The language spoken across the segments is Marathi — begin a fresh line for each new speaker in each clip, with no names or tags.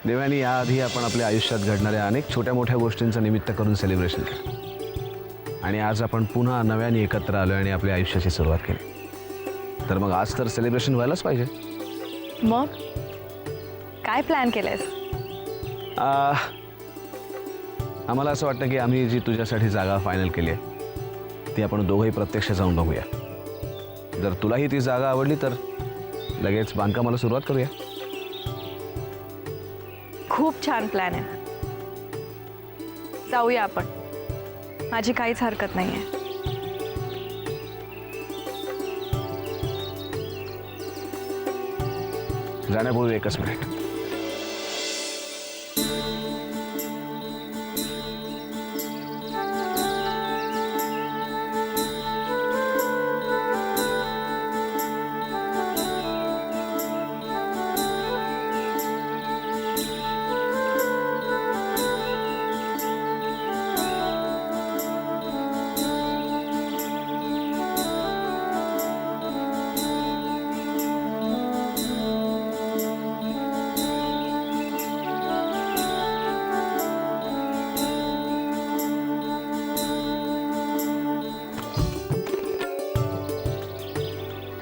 देवानी याआधी आपण आपल्या आयुष्यात घडणाऱ्या अनेक छोट्या मोठ्या गोष्टींचं निमित्त करून सेलिब्रेशन केलं आणि आज आपण पुन्हा नव्याने एकत्र आलो आणि आपल्या आयुष्याची सुरुवात केली. तर मग आज तर सेलिब्रेशन व्हायलाच पाहिजे.
मग काय प्लॅन केलंयस?
आम्हाला असं वाटतं की आम्ही जी तुझ्यासाठी जागा फायनल केली आहे ती आपण दोघंही प्रत्यक्ष जाऊन बघूया. जर तुलाही ती जागा आवडली तर लगेच बांधकामाला सुरुवात करूया.
खूप छान प्लॅन आहे. जाऊया आपण. माझी काहीच हरकत नाहीये.
जाण्यापूर्वी एकच मिनिट.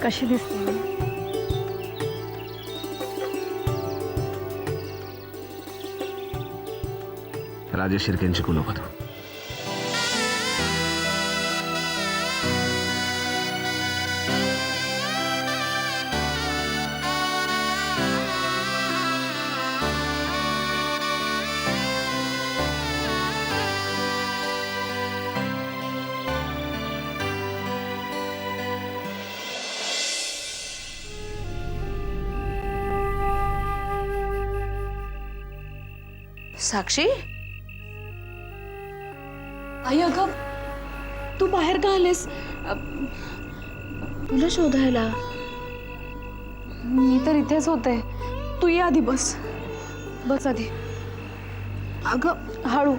कशी दिसते मी?
राजेश शिर्केंची कुलपती.
साक्षी, आई अगं तू बाहेर का आलेस? तुला शोधायला.
मी तर इथेच होते. तू ये आधी. बस बस आधी.
अगं हळू.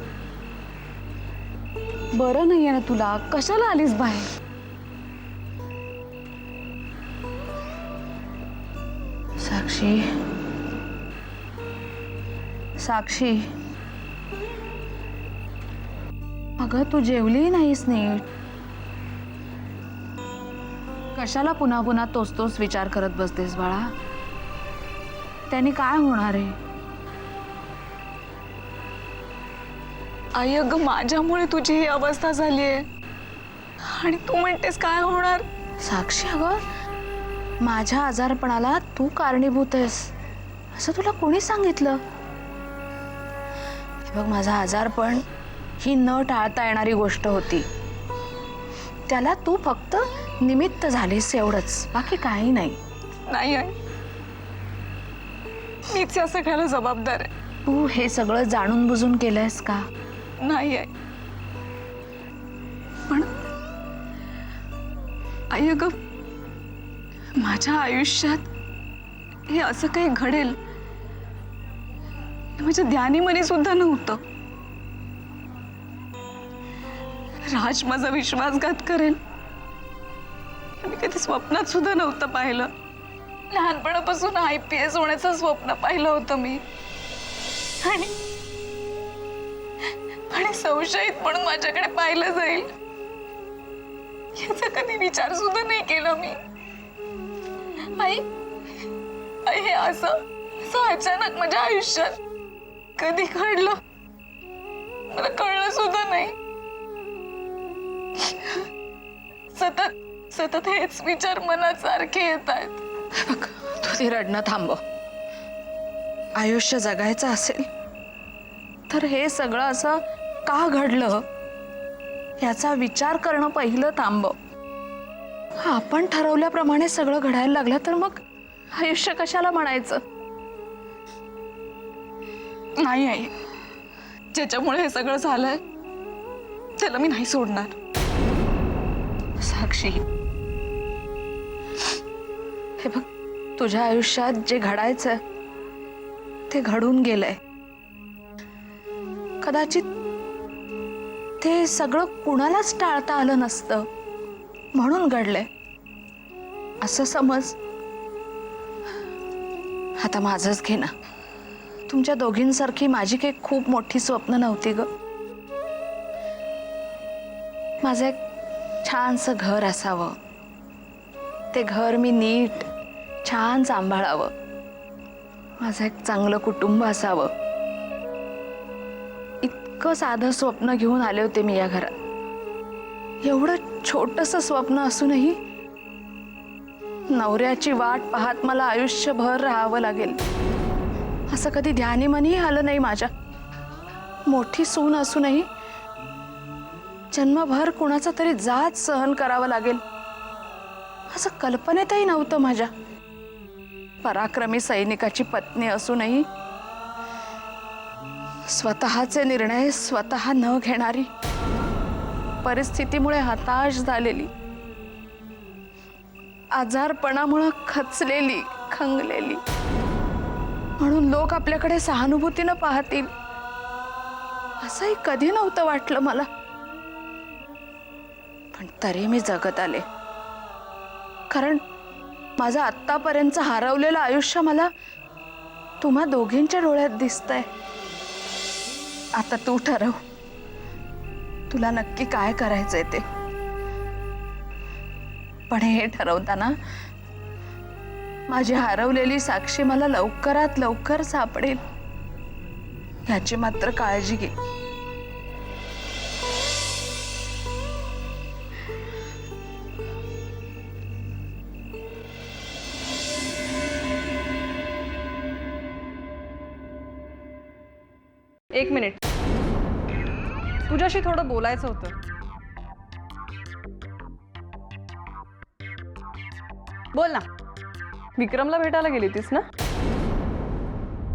बरं नाहीये ना तुला? कशाला आलीस बाहेर? साक्षी, साक्षी, अगं तू जेवली नाहीस नीट. कशाला पुन्हा पुन्हा तोच तोच विचार करत बसतेस बाळा? त्याने काय होणार आहे?
आई अगं माझ्यामुळे तुझी ही अवस्था झाली आहे आणि तू म्हणतेस काय होणार?
साक्षी, अगं माझ्या आजारपणाला तू कारणीभूत आहेस असं तुला कोणी सांगितलं? हे बघ, माझा आजारपण ही न टाळता येणारी गोष्ट होती. त्याला तू फक्त निमित्त झालीस एवढंच, बाकी काही नाही.
नाही आई, मीच या सगळ्याला जबाबदार आहे.
तू हे सगळं जाणून बुजून केलंयस का?
नाही आई, पण आई अगं माझ्या आयुष्यात हे असं काही घडेल हे माझ्या ध्यानीमध्ये सुद्धा नव्हतं. राज माझा विश्वासघात करेल मी कधी स्वप्नात सुद्धा नव्हतं पाहिलं. लहानपणापासून IPS होण्याचं स्वप्न पाहिलं होतं मी आणि संशयित म्हणून माझ्याकडे पाहिलं जाईल याचा कधी विचार सुद्धा नाही केला मी. आई, आई हे असं अचानक माझ्या आयुष्यात कधी घडलं मला कळलं सुद्धा नाही. सतत सतत हेच विचार मनात सारखे येत आहेत.
बघ, तू ते रडणं थांबव. आयुष्य जगायचं असेल तर हे सगळं असं का घडलं याचा विचार करणं पहिलं थांबव. आपण ठरवल्याप्रमाणे सगळं घडायला लागलं तर मग आयुष्य कशाला म्हणायचं?
नाही आई, ज्याच्यामुळे हे सगळं झालंय त्याला मी नाही सोडणार.
साक्षी, हे बघ, तुझ्या आयुष्यात जे घडायचं ते घडून गेलंय. कदाचित ते सगळं कुणालाच टाळता आलं नसतं म्हणून घडलंय असं समज. आता माझंच घे ना. तुमच्या दोघींसारखी माझी काही खूप मोठी स्वप्न नव्हती ग. माझं एक छानसं घर असावं, ते घर मी नीट छान सांभाळावं, माझं एक चांगलं कुटुंब असावं, इतकं साधं स्वप्न घेऊन आले होते मी या घरात. एवढं छोटंसं स्वप्न असूनही नवऱ्याची वाट पाहत मला आयुष्यभर राहावं लागेल असं कधी ध्यानीमनी आलं नाही माझ्या. मोठी सून असूनही जन्मभर कुणाचा तरी जाच सहन करावं लागेल असं कल्पनेतही नव्हतं माझ्या. पराक्रमी सैनिकाची पत्नी असूनही स्वतःचे निर्णय स्वतः न घेणारी, परिस्थितीमुळे हताश झालेली, आजारपणामुळे खचलेली, खंगलेली, म्हणून लोक आपल्याकडे सहानुभूतीनं पाहतील असंही कधी नव्हतं वाटलं मला. पण तरी मी जगत आले, कारण माझं आत्तापर्यंत हरवलेलं आयुष्य मला तुम्हा दोघींच्या डोळ्यात दिसतंय. आता तू ठरव, तुला नक्की काय करायचंय ते. पण हे ठरवताना माझी हरवलेली साक्षी मला लवकरात लवकर सापडेल याची मात्र काळजी घे.
एक मिनिट, तुझ्याशी थोडं बोलायचं होतं. बोल ना. विक्रमला भेटायला गेली होतीस ना?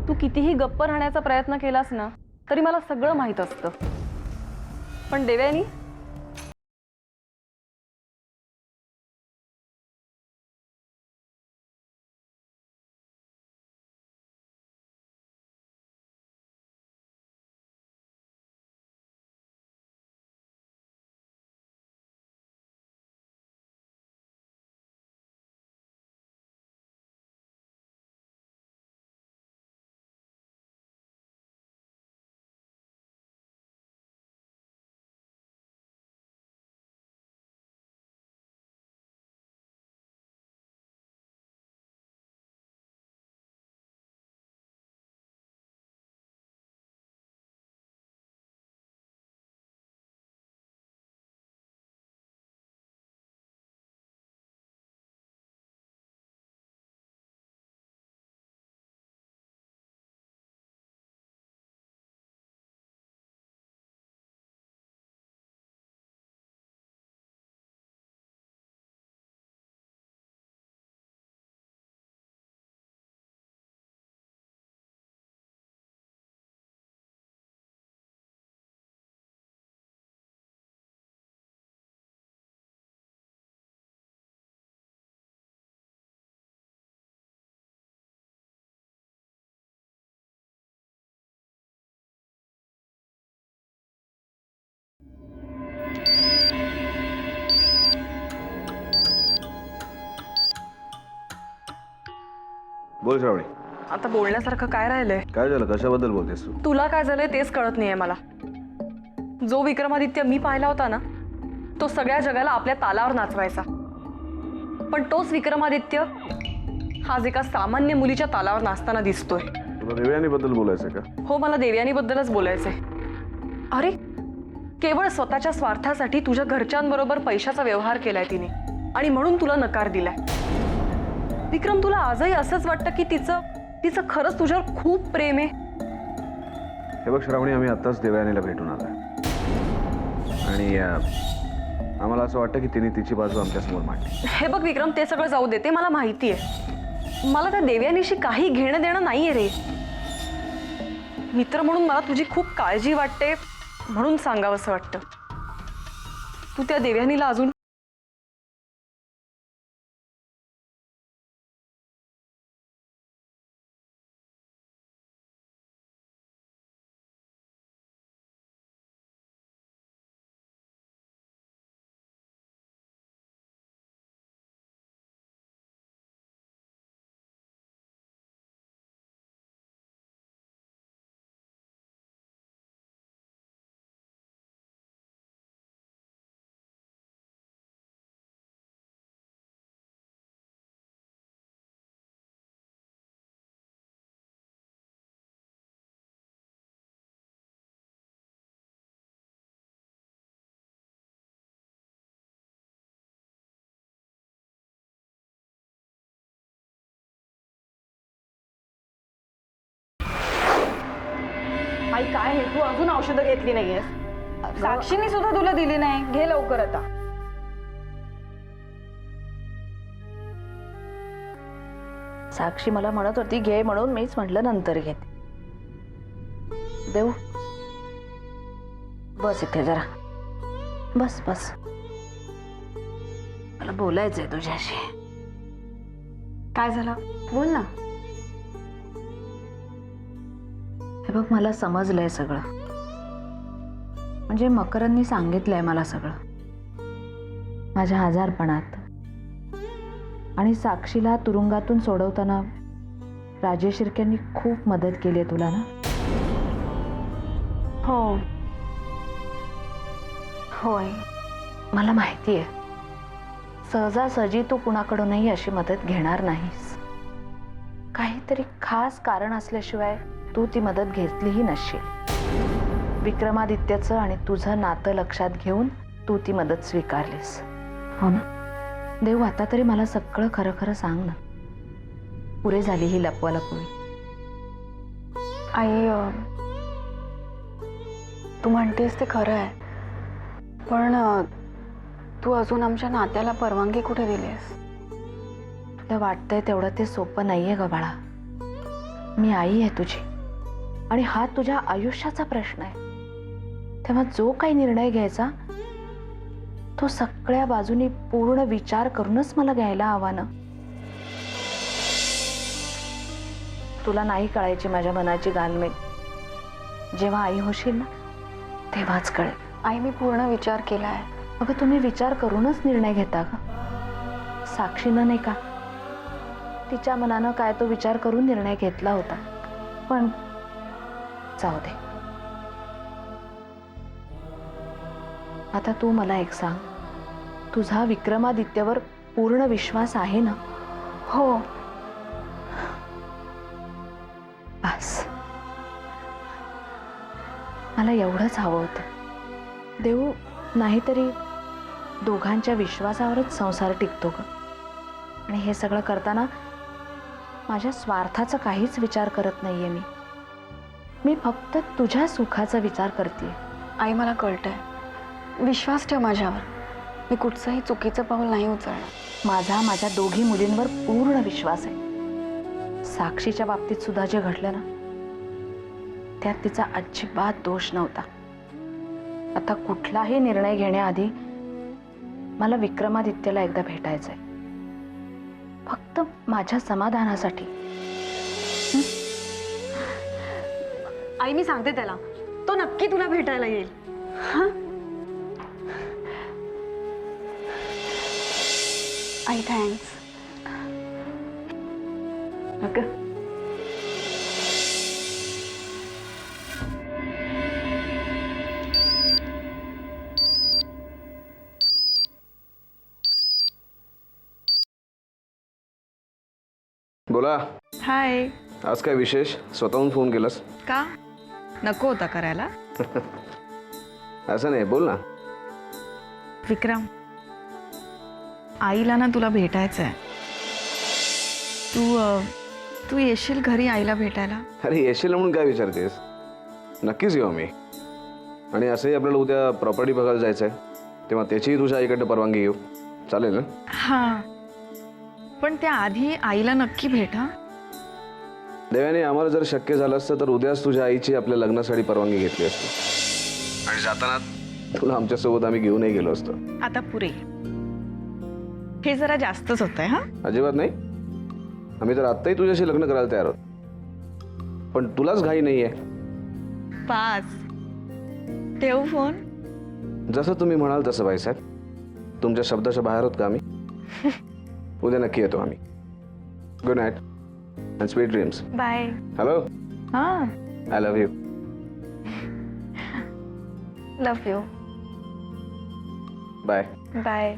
तू कितीही गप्प राहण्याचा प्रयत्न केलास ना तरी मला सगळं माहीत असतं. पण देवयानी,
बोल श्रावणी.
आता बोलण्यासारखं काय राहिलंय?
काय झालं? कशाबद्दल बोलतेस तू?
तुला काय झालंय तेच कळत नाहीये मला. जो विक्रमादित्य मी पाहिला होता ना, तो सगळ्या जगाला आपल्या तालावर नाचवायचा. पण तोच विक्रमादित्य आज एका सामान्य मुलीच्या तालावर नाचताना दिसतोय.
तुला देवयानी बद्दल बोलायचं का?
हो, मला देवयानी बद्दलच बोलायचंय. अरे, केवळ स्वतःच्या स्वार्थासाठी तुझ्या घरच्यांबरोबर पैशाचा व्यवहार केलाय तिने आणि म्हणून तुला नकार दिलाय. विक्रम, तुला आजही असंच वाटतं की तिचं खरंच तुझ्यावर खूप प्रेम आहे?
हे बघ श्रावणी, आम्ही आत्ताच देवयानीला भेटून आलोय आणि आम्हाला असं वाटतं की तिने तिची बाजू आमच्यासमोर मांडली.
हे बघ विक्रम, ते सगळं जाऊ दे, ते मला माहिती आहे. मला त्या देवयानीशी काही घेणं देणं नाहीये रे. मित्र म्हणून मला तुझी खूप काळजी वाटते म्हणून सांगावंसं वाटतं. तू त्या देवयानीला अजून आई काय हे, तू अजून औषधं घेतली नाहीयेस? साक्षीने सुद्धा तुला दिली नाही. घे लवकर आता.
साक्षी मला म्हणत होती घे म्हणून मीच म्हटलं नंतर घेते. देऊ बस इथे जरा बस बस. मला बोलायचंय तुझ्याशी.
काय झालं? बोल ना.
हे बघ मला समजलंय सगळं. म्हणजे मकरंनी सांगितलंय मला सगळं माझ्या आजारपणात. आणि साक्षीला तुरुंगातून सोडवताना राजेश शिर्केंनी खूप मदत केली आहे तुला ना.
हो होय.
मला माहिती आहे सहजासहजी तू कुणाकडूनही अशी मदत घेणार नाहीस. काहीतरी खास कारण असल्याशिवाय तू ती मदत घेतलीही नसशील. विक्रमादित्यचं आणि तुझं नातं लक्षात घेऊन तू ती मदत स्वीकारलीस हो ना. देव आता तरी मला सगळं खरं खरं सांग ना. पुरे झाली ही लपवालपवी.
आई तू म्हणतेस ते खरं आहे, पण तू अजून आमच्या नात्याला परवानगी कुठे दिलीस?
तुला वाटतंय तेवढं ते सोपं नाहीये ग बाळा. मी आई आहे तुझी आणि हा तुझ्या आयुष्याचा प्रश्न आहे. तेव्हा जो काही निर्णय घ्यायचा तो सगळ्या बाजूनी पूर्ण विचार करूनच मला घ्यायला हवा ना. तुला नाही कळायची माझ्या मनाची घालमेल. जेव्हा आई होशील ना तेव्हाच कळेल.
आई मी पूर्ण विचार केलाय.
अगं तुम्ही विचार करूनच निर्णय घेता का? साक्षीनं नाही का तिच्या मनानं काय तो विचार करून निर्णय घेतला होता. पण जाऊ दे. आता तू मला एक सांग, तुझा विक्रमादित्यवर पूर्ण विश्वास आहे ना?
हो.
बस मला एवढंच हवं होतं. देऊ नाहीतरी दोघांच्या विश्वासावरच संसार टिकतो ग. आणि हे सगळं करताना माझ्या स्वार्थाचा काहीच विचार करत नाहीये मी फक्त तुझ्या सुखाचा विचार करते.
आई मला कळतंय. विश्वास ठेव माझ्यावर. मी कुठचंही चुकीचं पाऊल नाही उचलणार.
माझ्या दोघी मुलींवर पूर्ण विश्वास आहे. साक्षीच्या बाबतीत सुद्धा जे घडलं ना त्यात तिचा अजिबात दोष नव्हता. आता कुठलाही निर्णय घेण्याआधी मला विक्रमादित्यला एकदा भेटायचंय. फक्त माझ्या समाधानासाठी.
आई मी सांगते त्याला, तो नक्की तुला भेटायला येईल. आई थँक्स.
अगं
बोला.
हाय.
आज काय विशेष? स्वतःहून फोन केलास?
का नको होता करायला?
असं नाही, बोल ना.
विक्रम, आईला ना तुला भेटायचं आहे. तू येशील घरी आईला भेटायला?
अरे येशील म्हणून काय विचारतेस? नक्कीच येऊ मी. आणि असंही आपल्याला उद्या प्रॉपर्टी बघायला जायचं आहे, तेव्हा त्याचीही तुझ्या आईकडनं परवानगी घेऊ. चालेल ना?
हां, पण त्याआधी आईला नक्की भेट. हां,
देवाने आम्हाला जर शक्य झालं असतं तर उद्याच तुझ्या आईची आपल्या लग्नासाठी परवानगी घेतली असती. आणि जाताना तुला आमच्यासोबत आम्ही घेऊनही गेलो असतो.
आता पुरे. हे जरा जास्तच होतंय. हां,
अजिबात नाही. आम्ही तर आत्ताही तुझ्याशी लग्न करायला तयार आहोत, पण तुलाच घाई नाहीये.
पाच ठेवू फोन.
जसं तुम्ही म्हणाल तसं बाईसाहेब. तुमच्या शब्दाच्या बाहेर होत का आम्ही? उद्या नक्की येतो आम्ही. Good night and sweet dreams.
Bye.
Hello.
हां,
I love you.
Love you.
Bye.
Bye.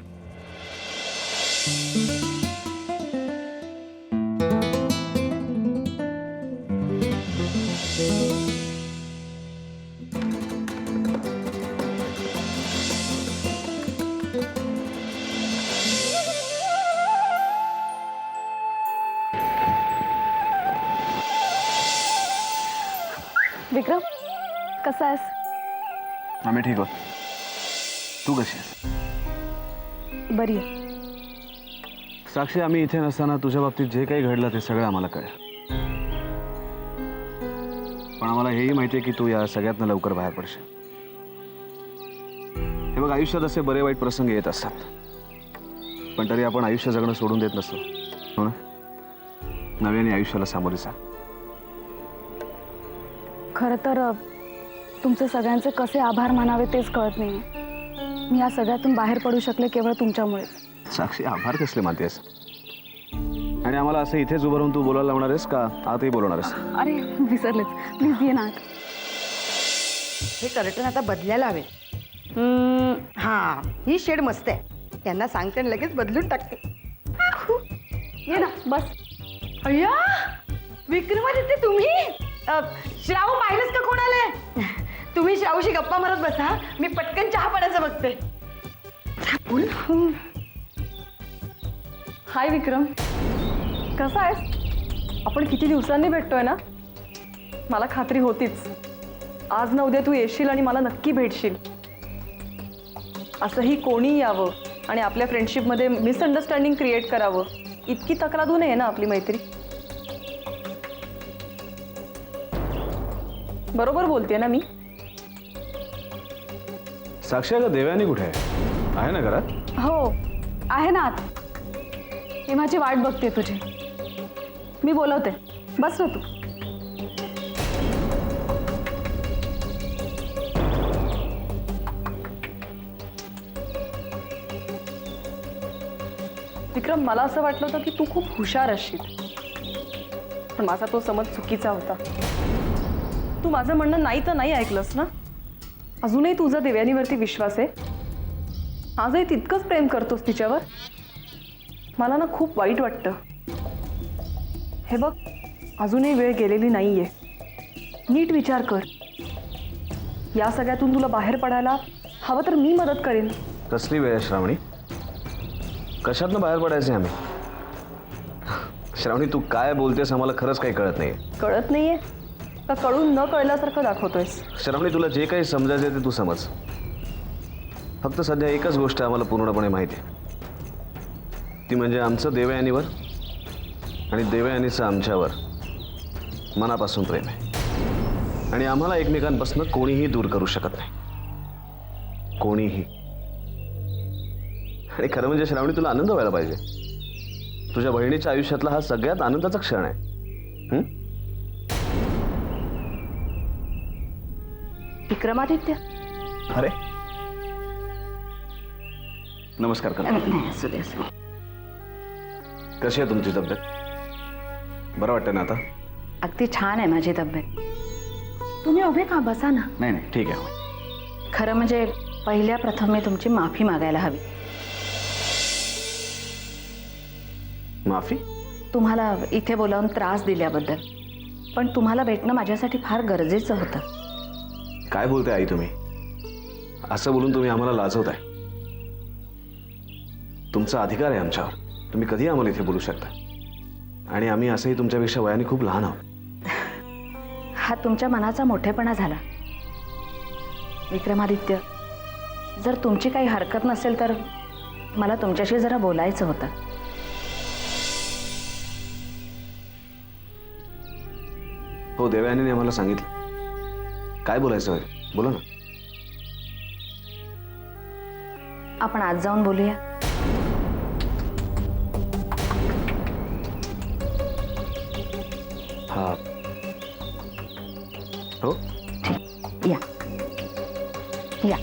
Vikram
कसा आहेस?
आम्ही ठीक आहोत. तू कशी आहेस?
बरी आहे.
साक्षी, आम्ही इथे नसताना तुझ्या बाबतीत जे काही घडलं ते सगळं आम्हाला कळलं. पण आम्हाला हेही माहिती आहे की तू या सगळ्यातनं लवकर बाहेर पडशील. हे बघ, आयुष्यात असे बरे वाईट प्रसंग येत असतात, पण तरी आपण आयुष्य जगणं सोडून देत नसतो, हो ना? नव्याने आयुष्याला सामोरे जा.
खरं तर तुमचे सगळ्यांचे कसे आभार मानावे तेच कळत नाही. मी या सगळ्यातून बाहेर पडू शकले केवळ तुमच्यामुळेच.
साक्षी, आभार कसले मानतेस? आणि आम्हाला असं इथेच उभं राहून तू बोलायला लावणार आहेस का आतही बोलवणार आहेस?
अरे विसरलेच, प्लीज ये ना.
हे कर्टन आता बदलायला हवे. हां, ही शेड मस्त आहे. त्यांना सांगते आणि लगेच बदलून टाकते.
ये ना बस.
अय्या, विक्रमादित्य तुम्ही? श्रावू पाहिलंच का कोणाला? तुम्ही श्रावूशी गप्पा मारत बसा, मी पटकन चहा पाण्याचं बघते.
हाय विक्रम, कसा आहेस? आपण किती दिवसांनी भेटतोय ना. मला खात्री होतीच आज ना उद्या तू येशील आणि मला नक्की भेटशील. असंही कोणी यावं आणि आपल्या फ्रेंडशिपमध्ये मिसअंडरस्टँडिंग क्रिएट करावं इतकी तक्रार नये ना आपली मैत्री. बरोबर बोलते ना मी?
साक्षी, अगं देवयानी कुठे आहे ना घरात?
हो आहे ना आत. मी माझी वाट बघते तुझी. मी बोलवते, बस ना तू.
विक्रम, मला असं वाटलं होतं की तू खूप हुशार असशील, पण माझा तो समज चुकीचा होता. तू माझं म्हणणं नाही तर नाही ऐकलंस ना. अजूनही तुझा देवयानीवरती विश्वास आहे? आजही तितकंच प्रेम करतोस तिच्यावर? मला ना खूप वाईट वाटतं. हे बघ, अजूनही वेळ गेलेली नाहीये. नीट विचार कर. या सगळ्यातून तुला बाहेर पडायला हवं तर मी मदत करेन.
कसली वेळ आहे श्रावणी? कशातनं बाहेर पडायचे आम्ही? श्रावणी, तू काय बोलतेस आम्हाला खरंच काही कळत नाही.
कळत नाहीये का कळून न कळल्यासारखं दाखवतोयस?
श्रावणी, तुला जे काही समजायचं ते तू समज. फक्त सध्या एकच गोष्ट आम्हाला पूर्णपणे माहिती आहे, ती म्हणजे आमचं देवयानीवर आणि देवयानीचं आमच्यावर मनापासून प्रेम आहे. आणि आम्हाला एकमेकांपासून कोणीही दूर करू शकत नाही, कोणीही. आणि खरं म्हणजे श्रावणी, तुला आनंद व्हायला पाहिजे. तुझ्या बहिणीच्या आयुष्यातला हा सगळ्यात आनंदाचा क्षण आहे.
विक्रमादित्य?
अरे नमस्कार करा.
नाही, असू दे, असू दे.
कशी आहे तुमची तब्येत? बरं वाटतं ना आता?
अगदी छान आहे माझी तब्येत.
तुम्ही उभे का, बसा ना.
नाही नाही, ठीक आहे.
खरं म्हणजे पहिल्या प्रथम मी तुमची माफी मागायला हवी.
माफी?
तुम्हाला इथे बोलावून त्रास दिल्याबद्दल. पण तुम्हाला भेटणं माझ्यासाठी फार गरजेचं होतं.
काय बोलते आई तुम्ही? असं बोलून तुम्ही आम्हाला लाजवताय. तुमचा अधिकार आहे आमच्यावर. तुम्ही कधी आम्हाला इथे बोलू शकता. आणि आम्ही असंही तुमच्यापेक्षा वयाने खूप लहान आहोत.
हा तुमच्या मनाचा मोठेपणा झाला. विक्रमादित्य, जर तुमची काही हरकत नसेल तर मला तुमच्याशी जरा बोलायचं होतं.
हो, देवयानीने आम्हाला सांगितलं. काय बोलायचं आहे? बोला ना.
आपण आज जाऊन बोलूया.
हा, हो.
या या.